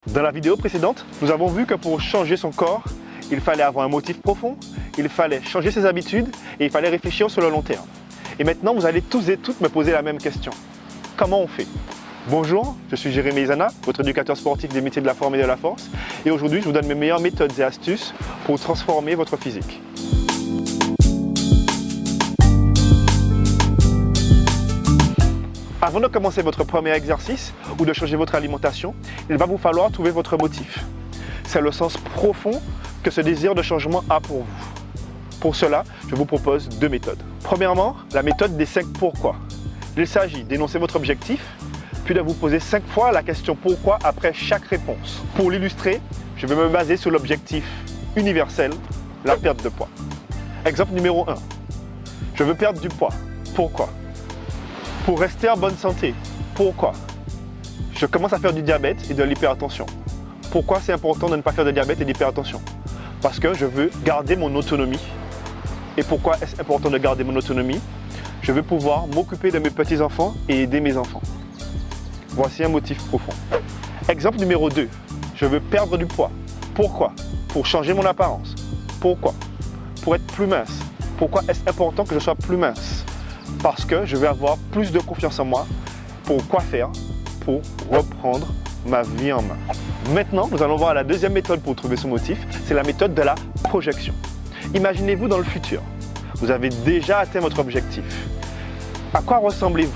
Dans la vidéo précédente, nous avons vu que pour changer son corps, il fallait avoir un motif profond, il fallait changer ses habitudes et il fallait réfléchir sur le long terme. Et maintenant, vous allez tous et toutes me poser la même question. Comment on fait? Bonjour, je suis Jérémy Izana, votre éducateur sportif des métiers de la forme et de la force. Et aujourd'hui, je vous donne mes meilleures méthodes et astuces pour transformer votre physique. Avant de commencer votre premier exercice ou de changer votre alimentation, il va vous falloir trouver votre motif. C'est le sens profond que ce désir de changement a pour vous. Pour cela, je vous propose deux méthodes. Premièrement, la méthode des 5 pourquoi. Il s'agit d'énoncer votre objectif, puis de vous poser 5 fois la question pourquoi après chaque réponse. Pour l'illustrer, je vais me baser sur l'objectif universel, la perte de poids. Exemple numéro 1. Je veux perdre du poids. Pourquoi? Pour rester en bonne santé. Pourquoi? Je commence à faire du diabète et de l'hypertension. Pourquoi c'est important de ne pas faire de diabète et d'hypertension? Parce que je veux garder mon autonomie. Et pourquoi est-ce important de garder mon autonomie? Je veux pouvoir m'occuper de mes petits-enfants et aider mes enfants. Voici un motif profond. Exemple numéro 2. Je veux perdre du poids. Pourquoi? Pour changer mon apparence. Pourquoi? Pour être plus mince. Pourquoi est-ce important que je sois plus mince? Parce que je vais avoir plus de confiance en moi. Pour quoi faire? Pour reprendre ma vie en main. Maintenant, nous allons voir la deuxième méthode pour trouver ce motif. C'est la méthode de la projection. Imaginez-vous dans le futur. Vous avez déjà atteint votre objectif. À quoi ressemblez-vous?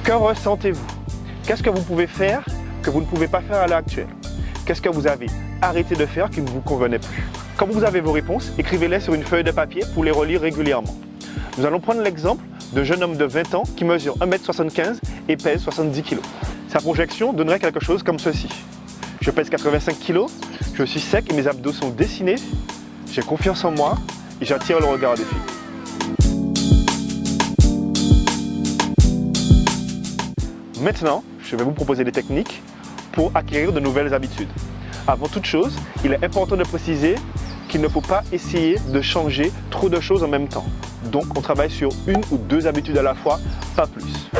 Que ressentez-vous? Qu'est-ce que vous pouvez faire que vous ne pouvez pas faire à l'heure actuelle? Qu'est-ce que vous avez arrêté de faire qui ne vous convenait plus? Quand vous avez vos réponses, écrivez-les sur une feuille de papier pour les relire régulièrement. Nous allons prendre l'exemple d'un jeune homme de 20 ans qui mesure 1m75 et pèse 70 kg. Sa projection donnerait quelque chose comme ceci. Je pèse 85 kg, je suis sec et mes abdos sont dessinés, j'ai confiance en moi et j'attire le regard des filles. Maintenant, je vais vous proposer des techniques pour acquérir de nouvelles habitudes. Avant toute chose, il est important de préciser qu'il ne faut pas essayer de changer trop de choses en même temps. Donc, on travaille sur une ou deux habitudes à la fois, pas plus.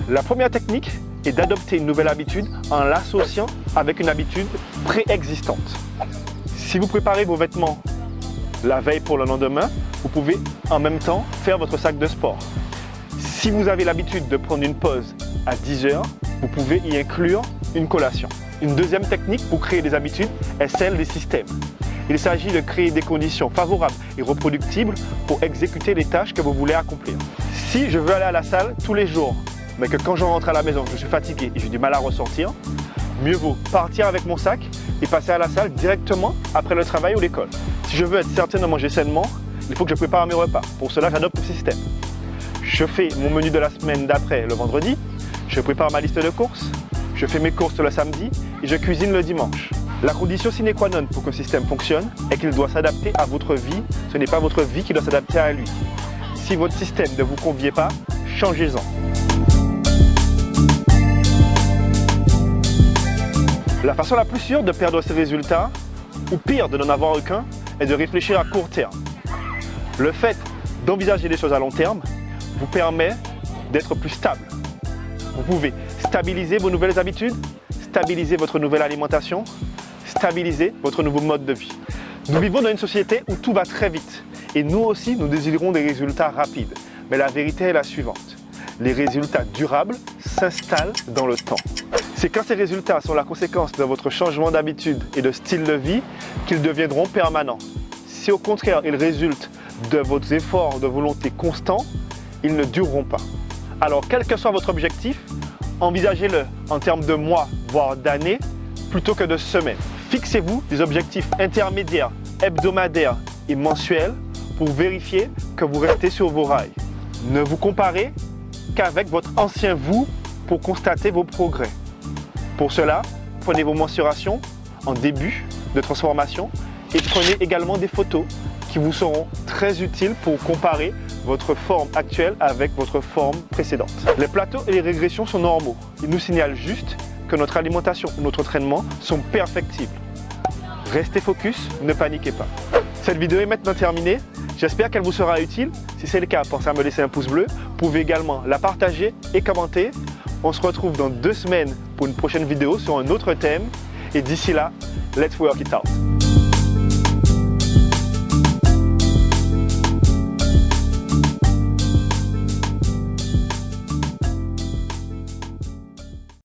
La première technique est d'adopter une nouvelle habitude en l'associant avec une habitude préexistante. Si vous préparez vos vêtements la veille pour le lendemain, vous pouvez en même temps faire votre sac de sport. Si vous avez l'habitude de prendre une pause à 10 heures, vous pouvez y inclure une collation. Une deuxième technique pour créer des habitudes est celle des systèmes. Il s'agit de créer des conditions favorables et reproductibles pour exécuter les tâches que vous voulez accomplir. Si je veux aller à la salle tous les jours, mais que quand je rentre à la maison, je suis fatigué et j'ai du mal à ressortir, mieux vaut partir avec mon sac et passer à la salle directement après le travail ou l'école. Si je veux être certain de manger sainement, il faut que je prépare mes repas. Pour cela, j'adopte ce système. Je fais mon menu de la semaine d'après le vendredi, je prépare ma liste de courses, je fais mes courses le samedi et je cuisine le dimanche. La condition sine qua non pour qu'un système fonctionne est qu'il doit s'adapter à votre vie. Ce n'est pas votre vie qui doit s'adapter à lui. Si votre système ne vous convient pas, changez-en. La façon la plus sûre de perdre ces résultats, ou pire de n'en avoir aucun, est de réfléchir à court terme. Le fait d'envisager les choses à long terme vous permet d'être plus stable. Vous pouvez stabiliser vos nouvelles habitudes, stabiliser votre nouvelle alimentation, stabiliser votre nouveau mode de vie. Nous vivons dans une société où tout va très vite et nous aussi nous désirons des résultats rapides. Mais la vérité est la suivante. Les résultats durables s'installent dans le temps. C'est quand ces résultats sont la conséquence de votre changement d'habitude et de style de vie qu'ils deviendront permanents. Si au contraire ils résultent de vos efforts de volonté constants, ils ne dureront pas. Alors quel que soit votre objectif, envisagez-le en termes de mois, voire d'années, plutôt que de semaines. Fixez-vous des objectifs intermédiaires, hebdomadaires et mensuels pour vérifier que vous restez sur vos rails. Ne vous comparez qu'avec votre ancien vous pour constater vos progrès. Pour cela, prenez vos mensurations en début de transformation et prenez également des photos qui vous seront très utiles pour comparer votre forme actuelle avec votre forme précédente. Les plateaux et les régressions sont normaux. Ils nous signalent juste que notre alimentation ou notre entraînement sont perfectibles. Restez focus, ne paniquez pas. Cette vidéo est maintenant terminée. J'espère qu'elle vous sera utile. Si c'est le cas, pensez à me laisser un pouce bleu. Vous pouvez également la partager et commenter. On se retrouve dans 2 semaines pour une prochaine vidéo sur un autre thème. Et d'ici là, let's work it out.